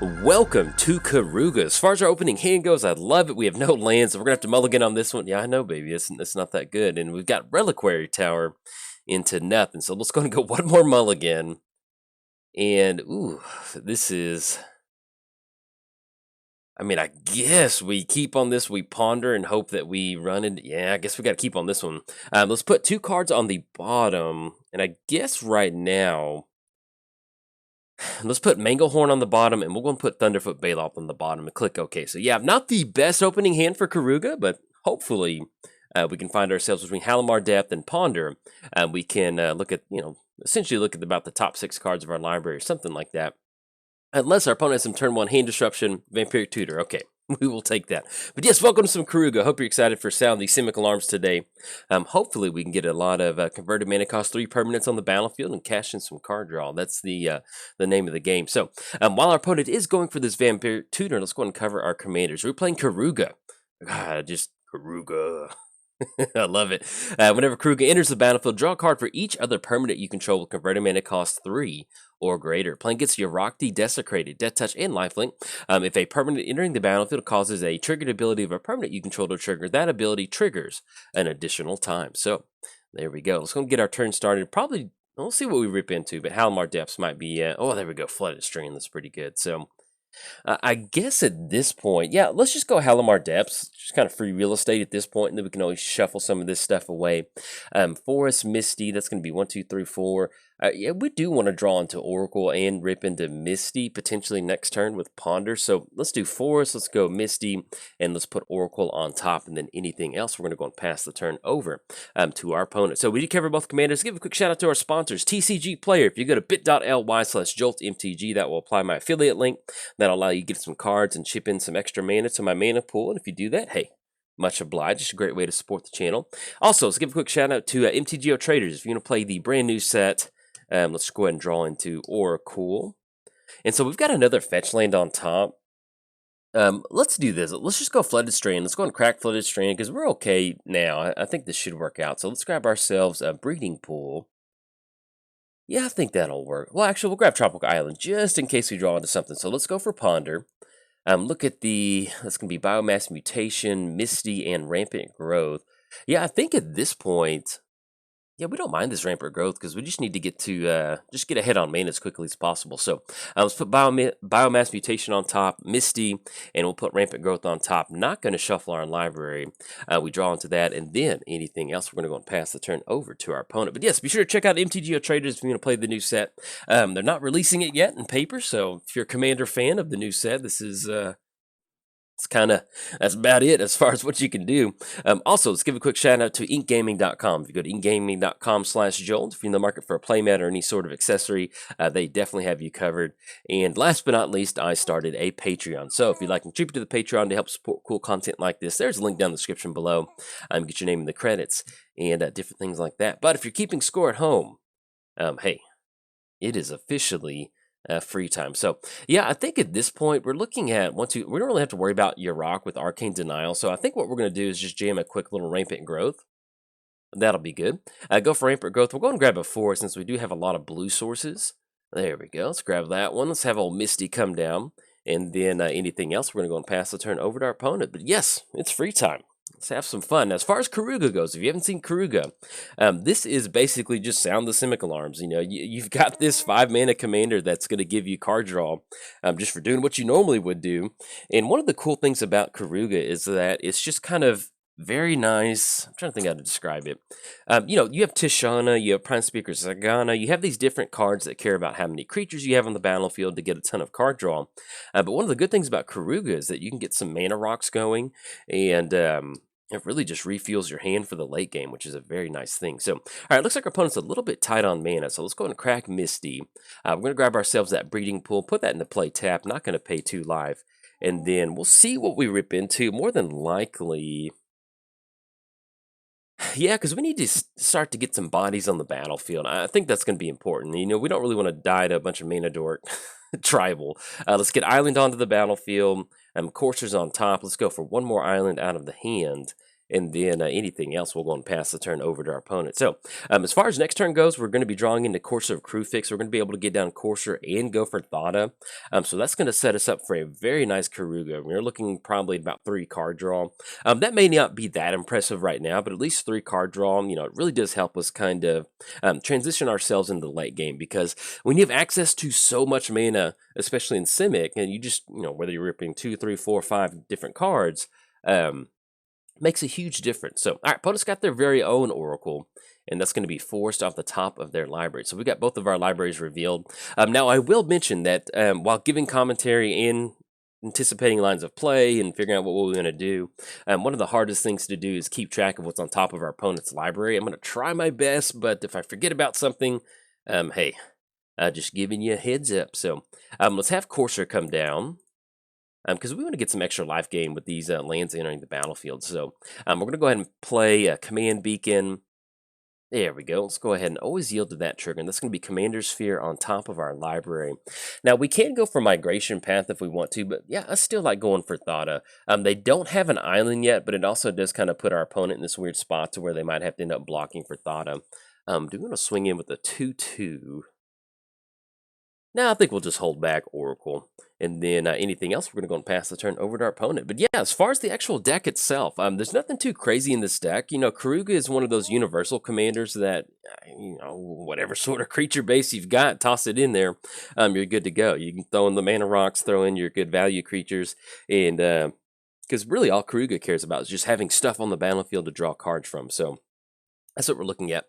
Welcome to Keruga. As far as our opening hand goes, I love it. We have no lands, so we're going to have to mulligan on this one. Yeah, I know, baby. It's not that good. And we've got Reliquary Tower into nothing. So let's go and go one more mulligan. And, ooh, this is... I mean, I guess we keep on this. We ponder and hope that we run into... Yeah, I guess we got to keep on this one. Let's put 2 cards on the bottom. And I guess right now... Let's put Manglehorn on the bottom, and we're going to put Thunderfoot Baloth on the bottom and click OK. So yeah, not the best opening hand for Keruga, but hopefully we can find ourselves between Halimar Depth and Ponder. We can look at, essentially look at about the top 6 cards of our library or something like that. Unless our opponent has some turn 1 hand disruption, Vampiric Tutor. Okay, we will take that. But yes, welcome to some Keruga. Hope you're excited for Sound the Simic Alarms today. Hopefully we can get a lot of converted mana cost 3 permanents on the battlefield and cash in some card draw. That's the name of the game. So while our opponent is going for this Vampiric Tutor, let's go ahead and cover our commanders. We're playing Keruga. God, just Keruga. I love it. Whenever Keruga enters the battlefield, draw a card for each other permanent you control with converted mana cost 3 or greater. Playing gets Yarok the Desecrated, Death Touch, and Lifelink. If a permanent entering the battlefield causes a triggered ability of a permanent you control to trigger, that ability triggers an additional time. So, there we go. Let's go and get our turn started. Probably, we'll see what we rip into, but Halimar Depths might be, oh, there we go. Flooded Stream, that's pretty good. So, I guess at this point, yeah, let's just go Halimar Depths. Just kind of free real estate at this point, and then we can always shuffle some of this stuff away. Forest, Misty, that's going to be 1, 2, 3, 4. Yeah, we do want to draw into Oracle and rip into Misty potentially next turn with Ponder. So let's do Forest, let's go Misty, and let's put Oracle on top, and then anything else we're going to go and pass the turn over to our opponent. So we did cover both commanders. Give a quick shout out to our sponsors, TCG Player. If you go to bit.ly/Jolt MTG, that will apply my affiliate link. That'll allow you to get some cards and chip in some extra mana to my mana pool. And if you do that, hey, much obliged. Just a great way to support the channel. Also, let's give a quick shout out to MTGOTraders. If you're going to play the brand new set, let's go ahead and draw into Oracle. And so we've got another fetch land on top. Let's do this. Let's just go Flooded Strand. Let's go and crack Flooded Strand because we're okay now. I think this should work out. So let's grab ourselves a Breeding Pool. Yeah, I think that'll work. Well, actually, we'll grab Tropical Island just in case we draw into something. So let's go for Ponder. Look at that's going to be Biomass Mutation, Misty, and Rampant Growth. Yeah, I think at this point, yeah, we don't mind this Rampant Growth because we just need to get to just get ahead on mana as quickly as possible. So let's put Biomass Mutation on top, Misty, and we'll put Rampant Growth on top. Not going to shuffle our library. We draw into that, and then anything else, we're going to go and pass the turn over to our opponent. But yes, be sure to check out MTGOTraders if you're going to play the new set. They're not releasing it yet in paper, so if you're a Commander fan of the new set, this is... that's about it as far as what you can do. Also, let's give a quick shout out to inkgaming.com. If you go to inkgaming.com/Jolt, if you're in the market for a playmat or any sort of accessory, they definitely have you covered. And last but not least, I started a Patreon. So if you'd like to contribute to the Patreon to help support cool content like this, there's a link down in the description below. Get your name in the credits and different things like that. But if you're keeping score at home, hey, it is officially... free time. So yeah, I think at this point we're looking at we don't really have to worry about Yarok with Arcane Denial. So I think what we're going to do is just jam a quick little Rampant Growth. That'll be good. Go for Rampant Growth. We'll go and grab a 4 since we do have a lot of blue sources. There we go. Let's grab that one. Let's have old Misty come down. And then anything else, we're going to go and pass the turn over to our opponent. But yes, it's free time. Let's have some fun. Now, as far as Keruga goes, if you haven't seen Keruga, this is basically just Sound the Simic Alarms. You know, you've got this 5 mana commander that's going to give you card draw just for doing what you normally would do. And one of the cool things about Keruga is that it's just kind of very nice. I'm trying to think how to describe it. You have Tishana, you have Prime Speaker Zagana, you have these different cards that care about how many creatures you have on the battlefield to get a ton of card draw. But one of the good things about Keruga is that you can get some mana rocks going, and it really just refuels your hand for the late game, which is a very nice thing. So, all right, looks like our opponent's a little bit tight on mana, so let's go and crack Misty. We're going to grab ourselves that Breeding Pool, put that into play tap, not going to pay 2 life, and then we'll see what we rip into. More than likely... Yeah, because we need to start to get some bodies on the battlefield. I think that's going to be important. You know, we don't really want to die to a bunch of mana dork tribal. Let's get Island onto the battlefield. Coursers on top. Let's go for one more Island out of the hand. And then anything else, we'll go and pass the turn over to our opponent. So as far as next turn goes, we're going to be drawing into Courser of Crewfix. We're going to be able to get down Courser and go for Thada. So that's going to set us up for a very nice Keruga. We're looking probably about 3 card draw. That may not be that impressive right now, but at least 3 card draw, you know, it really does help us kind of transition ourselves into the late game, because when you have access to so much mana, especially in Simic, and you just, you know, whether you're ripping 2, 3, 4, 5 different cards, makes a huge difference. So, all right, opponents got their very own Oracle, and that's going to be forced off the top of their library. So we got both of our libraries revealed. Now, I will mention that while giving commentary and anticipating lines of play and figuring out what we're going to do, one of the hardest things to do is keep track of what's on top of our opponent's library. I'm going to try my best, but if I forget about something, hey, just giving you a heads up. So let's have Courser come down, because we want to get some extra life gain with these lands entering the battlefield. So we're going to go ahead and play a Command Beacon. There we go. Let's go ahead and always yield to that trigger. And that's going to be Commander Sphere on top of our library. Now, we can go for Migration Path if we want to, but yeah, I still like going for Thada. They don't have an island yet, but it also does kind of put our opponent in this weird spot to where they might have to end up blocking for Thada. Do we want to swing in with a 2/2? Now, I think we'll just hold back Oracle, and then anything else, we're going to go and pass the turn over to our opponent. But yeah, as far as the actual deck itself, there's nothing too crazy in this deck. You know, Keruga is one of those universal commanders that, you know, whatever sort of creature base you've got, toss it in there, you're good to go. You can throw in the mana rocks, throw in your good value creatures, and because really all Keruga cares about is just having stuff on the battlefield to draw cards from. So that's what we're looking at.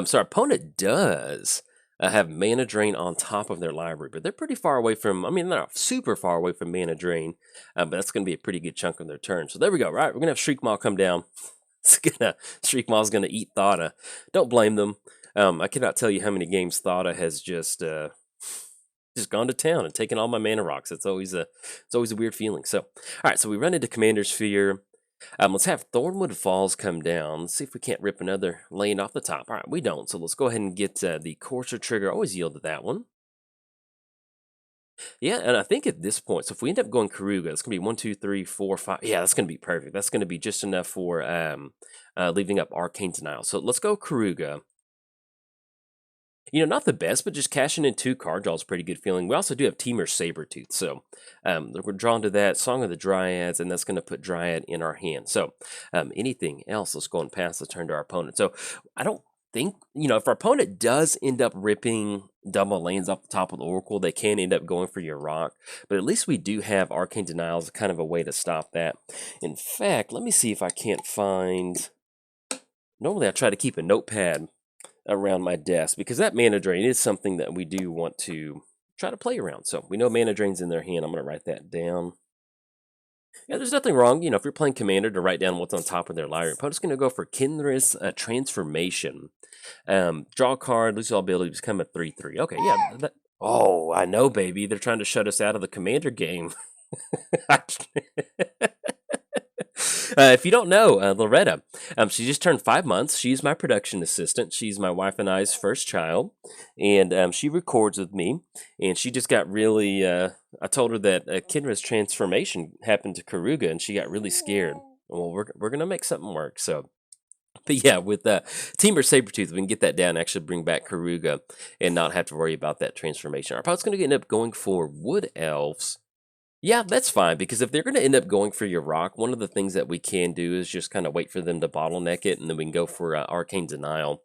So our opponent does have Mana Drain on top of their library, but they're pretty far away from, I mean, they're not super far away from Mana Drain, but that's going to be a pretty good chunk of their turn. So there we go, right? We're going to have Shriekmaw come down. Shriekmaw's going to eat Thada. Don't blame them. I cannot tell you how many games Thada has just gone to town and taken all my mana rocks. It's always a weird feeling. So, all right, so we run into Commander Sphere. Let's have Thornwood Falls come down. Let's see if we can't rip another lane off the top. All right, we don't. So let's go ahead and get the Courser trigger. Always yield to that one. Yeah, and I think at this point, so if we end up going Keruga, it's going to be 1, 2, 3, 4, 5. Yeah, that's going to be perfect. That's going to be just enough for leaving up Arcane Denial. So let's go Keruga. You know, not the best, but just cashing in 2 card draws is a pretty good feeling. We also do have Teamer Sabertooth, so we're drawn to that. Song of the Dryads, and that's going to put Dryad in our hand. So anything else, let's go and pass the turn to our opponent. So I don't think, you know, if our opponent does end up ripping double lanes off the top of the Oracle, they can end up going for your rock. But at least we do have Arcane Denial as kind of a way to stop that. In fact, let me see if I can't find... Normally I try to keep a notepad around my desk, because that Mana Drain is something that we do want to try to play around. So we know Mana Drain's in their hand. I'm going to write that down. Yeah, there's nothing wrong, you know, if you're playing Commander, to write down what's on top of their library. Opponent's going to go for Kinrith's Transformation. Draw a card, lose all ability, become a 3/3. Okay, yeah. Oh, I know, baby. They're trying to shut us out of the Commander game. If you don't know, Loretta, she just turned 5 months. She's my production assistant. She's my wife and I's first child, and she records with me. And she just got really, I told her that Kendra's transformation happened to Keruga, and she got really scared. Well, we're going to make something work, so... But yeah, with Teamer Sabertooth, we can get that down and actually bring back Keruga and not have to worry about that transformation. Our opponent's going to end up going for Wood Elves. Yeah, that's fine, because if they're going to end up going for your rock, one of the things that we can do is just kind of wait for them to bottleneck it, and then we can go for Arcane Denial.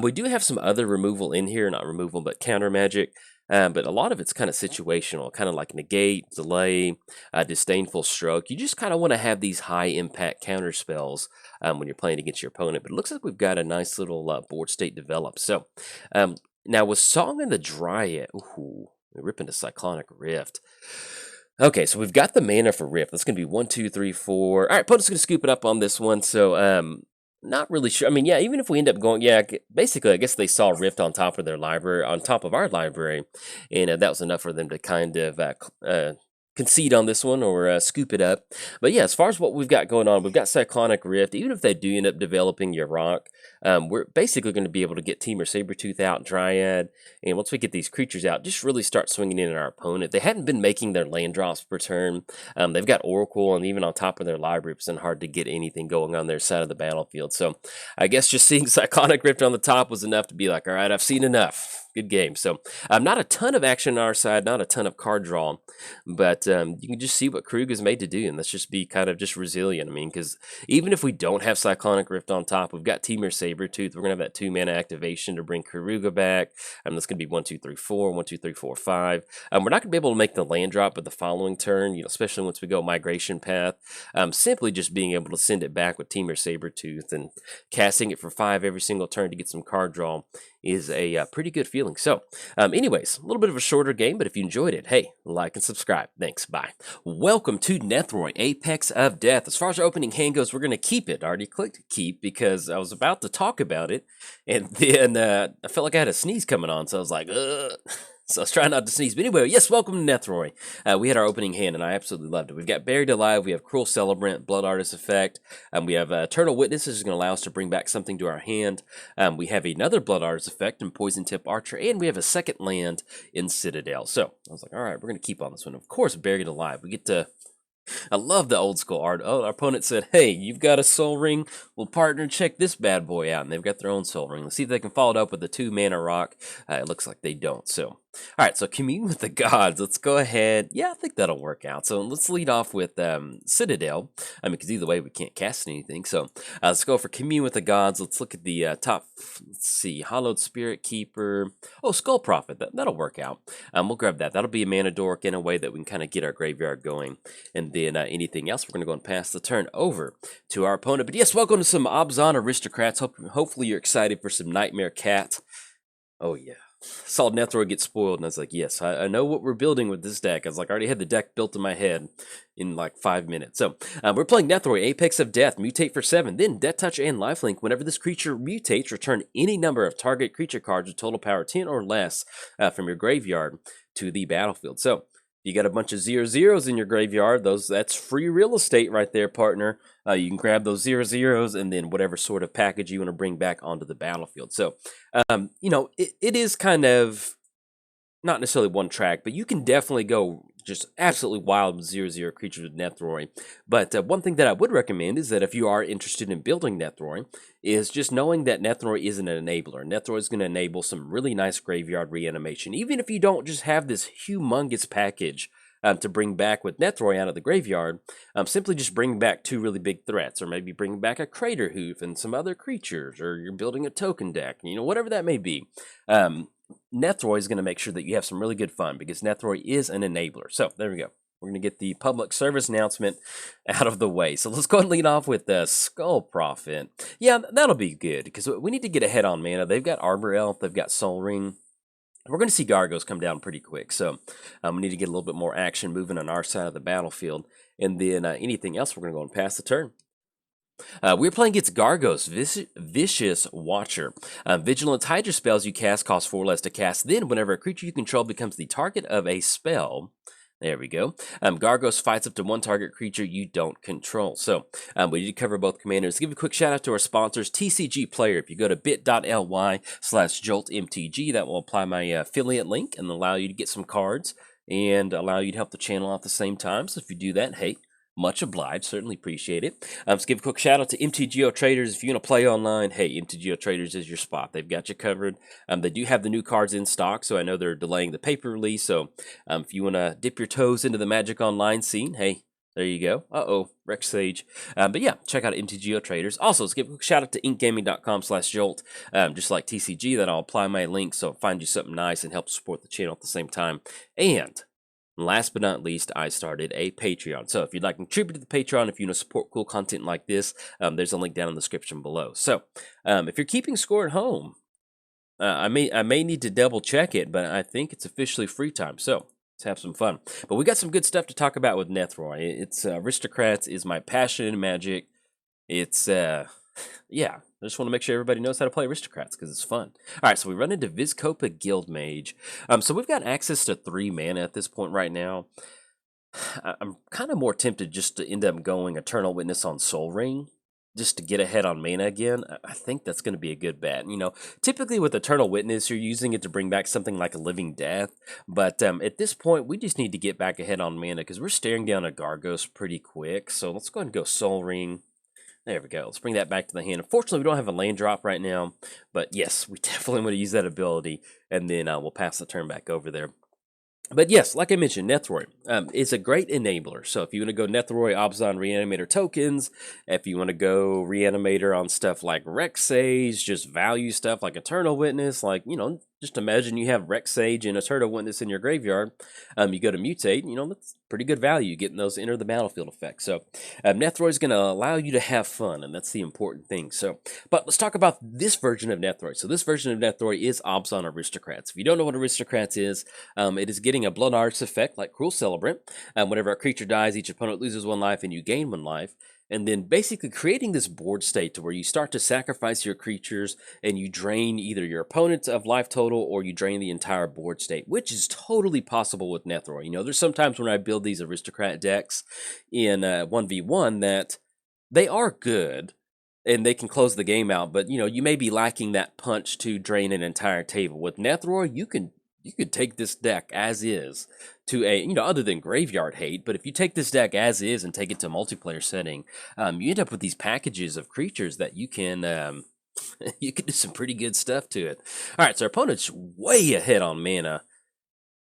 We do have some other removal in here, not removal, but counter magic. But a lot of it's kind of situational, kind of like Negate, Delay, Disdainful Stroke. You just kind of want to have these high-impact counter spells when you're playing against your opponent. But it looks like we've got a nice little board state developed. So now with Song of the Dryad, ooh, we're ripping to Cyclonic Rift. Okay, so we've got the mana for Rift. That's going to be 1, 2, 3, 4. All right, opponent's going to scoop it up on this one. So not really sure. I mean, yeah, even if we end up going, yeah, basically, I guess they saw Rift on top of their library, on top of our library, and that was enough for them to kind of concede on this one or scoop it up. But yeah, as far as what we've got going on, we've got Cyclonic Rift. Even if they do end up developing Yarok, we're basically going to be able to get Team or Sabretooth out, Dryad, and once we get these creatures out, just really start swinging in on our opponent. They hadn't been making their land drops per turn. They've got Oracle, and even on top of their library, it's been hard to get anything going on their side of the battlefield. So I guess just seeing Cyclonic Rift on the top was enough to be like, all right, I've seen enough. Good game. So not a ton of action on our side, not a ton of card draw, but you can just see what Keruga is made to do, and let's just be kind of just resilient. I mean, because even if we don't have Cyclonic Rift on top, we've got Temur Sabretooth. We're going to have that 2-mana activation to bring Keruga back. That's going to be 1, 2, 3, 4, 1, 2, 3, 4, 5. We're not going to be able to make the land drop with the following turn, especially once we go Migration Path. Simply just being able to send it back with Temur Sabretooth and casting it for 5 every single turn to get some card draw is a pretty good feeling. So anyways, a little bit of a shorter game, but if you enjoyed it, hey, like and subscribe. Thanks. Bye. Welcome to Nethroi, Apex of Death. As far as our opening hand goes, we're going to keep it. I already clicked keep because I was about to talk about it, and then I felt like I had a sneeze coming on, so I was like, ugh. So I was trying not to sneeze. But anyway, yes, welcome to Nethroi. We had our opening hand, and I absolutely loved it. We've got Buried Alive, we have Cruel Celebrant, Blood Artist Effect, we have Eternal Witness, which is going to allow us to bring back something to our hand. We have another Blood Artist Effect in Poison Tip Archer, and we have a second land in Citadel. So I was like, all right, we're going to keep on this one. Of course, Buried Alive. We get to... I love the old school art. Oh, our opponent said, hey, you've got a Soul Ring. Well, partner, check this bad boy out. And they've got their own Soul Ring. Let's see if they can follow it up with the 2-mana rock. It looks like they don't. So, all right, so Commune with the Gods. Let's go ahead. Yeah, I think that'll work out. So let's lead off with Citadel. I mean, because either way, we can't cast anything. So let's go for Commune with the Gods. Let's look at the top. Let's see. Hollowed Spirit Keeper. Oh, Skull Prophet. That'll work out. We'll grab that. That'll be a mana dork in a way that we can kind of get our graveyard going. And then anything else, we're going to go and pass the turn over to our opponent. But yes, welcome to some Abzan Aristocrats. Hopefully you're excited for some Nightmare Cat. Oh, yeah. Saw Nethroi get spoiled, and I was like, yes, I know what we're building with this deck. I was like, I already had the deck built in my head in like 5 minutes. So we're playing Nethroi, Apex of Death, mutate for 7, then Death Touch and Lifelink. Whenever this creature mutates, return any number of target creature cards with total power 10 or less from your graveyard to the battlefield. So you got a bunch of 0/0s in your graveyard. That's free real estate right there, partner. You can grab those 0/0s and then whatever sort of package you want to bring back onto the battlefield. So, it is kind of not necessarily one track, but you can definitely go just absolutely wild with 0/0 creatures with Nethroi. But one thing that I would recommend is that if you are interested in building Nethroi, is just knowing that Nethroi isn't an enabler. Nethroi is going to enable some really nice graveyard reanimation. Even if you don't just have this humongous package to bring back with Nethroi out of the graveyard, simply just bring back 2 really big threats, or maybe bring back a Crater Hoof and some other creatures, or you're building a token deck, whatever that may be. Nethroi is going to make sure that you have some really good fun, because Nethroi is an enabler. So there we go. We're going to get the public service announcement out of the way. So let's go ahead and lead off with the Skull Prophet. Yeah, that'll be good, because we need to get ahead on mana. They've got Arbor Elf, they've got Soul Ring. We're going to see Gargos come down pretty quick, so we need to get a little bit more action moving on our side of the battlefield. And then anything else, we're going to go and pass the turn. We're playing against Gargos, Vicious Watcher. Vigilance Hydra spells you cast cost 4 less to cast. Then, whenever a creature you control becomes the target of a spell, there we go. Gargos fights up to 1 target creature you don't control. So we need to cover both commanders. Give a quick shout out to our sponsors, TCG Player. If you go to bit.ly/Jolt MTG, that will apply my affiliate link and allow you to get some cards and allow you to help the channel out at the same time. So if you do that, hey, much obliged, certainly appreciate it. Let's give a quick shout out to MTGOTraders. If you want to play online, hey, MTGOTraders is your spot. They've got you covered. They do have the new cards in stock, so I know they're delaying the paper release. So if you want to dip your toes into the Magic Online scene, hey, there you go. Uh-oh, Rex Sage. But yeah, check out MTGOTraders. Also, let's give a quick shout out to inkgaming.com/Jolt. Just like TCG, that I'll apply my link, so find you something nice and help support the channel at the same time. And last but not least, I started a Patreon. So if you'd like to contribute to the Patreon, if you want to support cool content like this, there's a link down in the description below. So if you're keeping score at home, I may need to double check it, but I think it's officially free time. So let's have some fun. But we got some good stuff to talk about with Nethroi. It's Aristocrats is my passion in Magic. It's yeah, I just want to make sure everybody knows how to play Aristocrats because it's fun. All right, so we run into Vizkopa Guildmage. So we've got access to 3 mana at this point right now. I'm kind of more tempted just to end up going Eternal Witness on Soul Ring, just to get ahead on mana again. I think that's going to be a good bet. You know, typically with Eternal Witness, you're using it to bring back something like a Living Death, but at this point, we just need to get back ahead on mana because we're staring down a Gargos pretty quick. So let's go ahead and go Soul Ring. There we go. Let's bring that back to the hand. Unfortunately, we don't have a land drop right now, but yes, we definitely want to use that ability, and then we'll pass the turn back over there. But yes, like I mentioned, Nethroi is a great enabler. So if you want to go Nethroi, Abzan, Reanimator tokens, if you want to go Reanimator on stuff like Rexage, just value stuff like Eternal Witness, like, you know, just imagine you have Rexage and Eternal Witness in your graveyard. You go to Mutate, you know, that's pretty good value getting those enter the battlefield effects. So Nethroi is going to allow you to have fun, and that's the important thing. So, but let's talk about this version of Nethroi. So this version of Nethroi is Abzan Aristocrats. If you don't know what Aristocrats is, it is getting a Blood Arts effect like Cruel Celebrant. Whenever a creature dies, each opponent loses 1 life and you gain 1 life. And then basically creating this board state to where you start to sacrifice your creatures and you drain either your opponents of life total or you drain the entire board state, which is totally possible with Nethroi. You know, there's sometimes when I build these Aristocrat decks in 1v1 that they are good and they can close the game out, but, you know, you may be lacking that punch to drain an entire table. With Nethroi, you could take this deck as is to a, you know, other than graveyard hate, but if you take this deck as is and take it to a multiplayer setting, you end up with these packages of creatures that you can you can do some pretty good stuff to it. All right, so our opponent's way ahead on mana.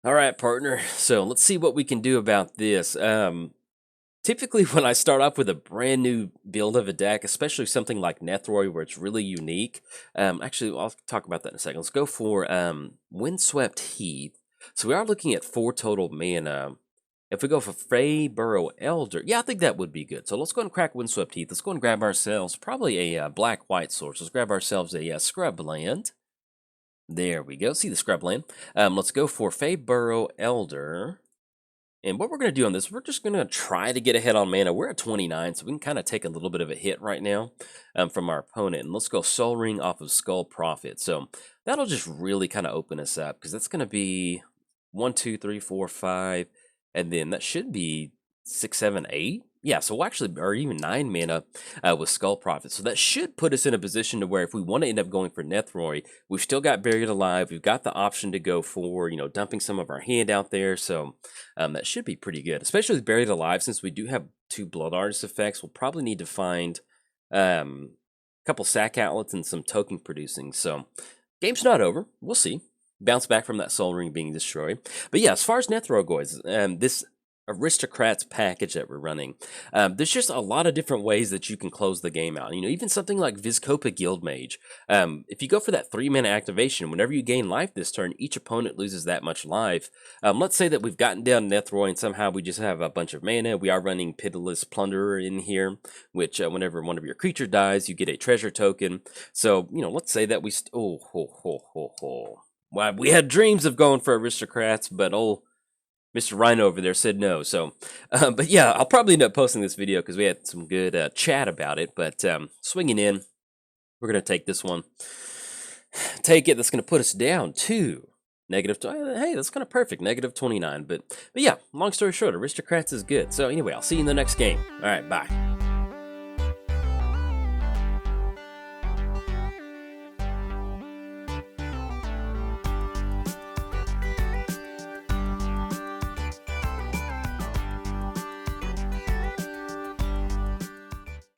All right, partner. So let's see what we can do about this. Typically, when I start off with a brand new build of a deck, especially something like Nethroi where it's really unique, actually, I'll talk about that in a second. Let's go for Windswept Heath. So we are looking at 4 total mana. If we go for Fey Burrow Elder, yeah, I think that would be good. So let's go and crack Windswept Heath. Let's go and grab ourselves probably a black-white source. Let's grab ourselves a scrub land. There we go. See the scrub land. Let's go for Fey Burrow Elder. And what we're going to do on this, we're just going to try to get ahead on mana. We're at 29, so we can kind of take a little bit of a hit right now from our opponent. And let's go Soul Ring off of Skull Prophet. So that'll just really kind of open us up because that's going to be 1, 2, 3, 4, 5, and then that should be 6, 7, 8. Yeah, so we'll actually, or even 9 mana with Skull Prophet. So that should put us in a position to where if we want to end up going for Nethroi, we've still got Buried Alive. We've got the option to go for, you know, dumping some of our hand out there. So that should be pretty good, especially with Buried Alive. Since we do have 2 Blood Artist effects, we'll probably need to find a couple sack outlets and some token producing. So game's not over. We'll see. Bounce back from that Soul Ring being destroyed. But yeah, as far as Nethroi goes, this Aristocrats package that we're running, there's just a lot of different ways that you can close the game out. You know, even something like Vizkopa Guildmage. If you go for that 3 mana activation, whenever you gain life this turn, each opponent loses that much life. Let's say that we've gotten down Nethroi and somehow we just have a bunch of mana. We are running Pitiless Plunderer in here, which whenever one of your creature dies, you get a treasure token. So, you know, let's say that we... Why, we had dreams of going for Aristocrats, but Mr. Rhino over there said no. So, but yeah, I'll probably end up posting this video because we had some good chat about it. But swinging in, we're going to take this one. Take it. That's going to put us down to negative. Hey, that's kind of perfect. Negative 29. But yeah, long story short, Aristocrats is good. So anyway, I'll see you in the next game. All right, bye.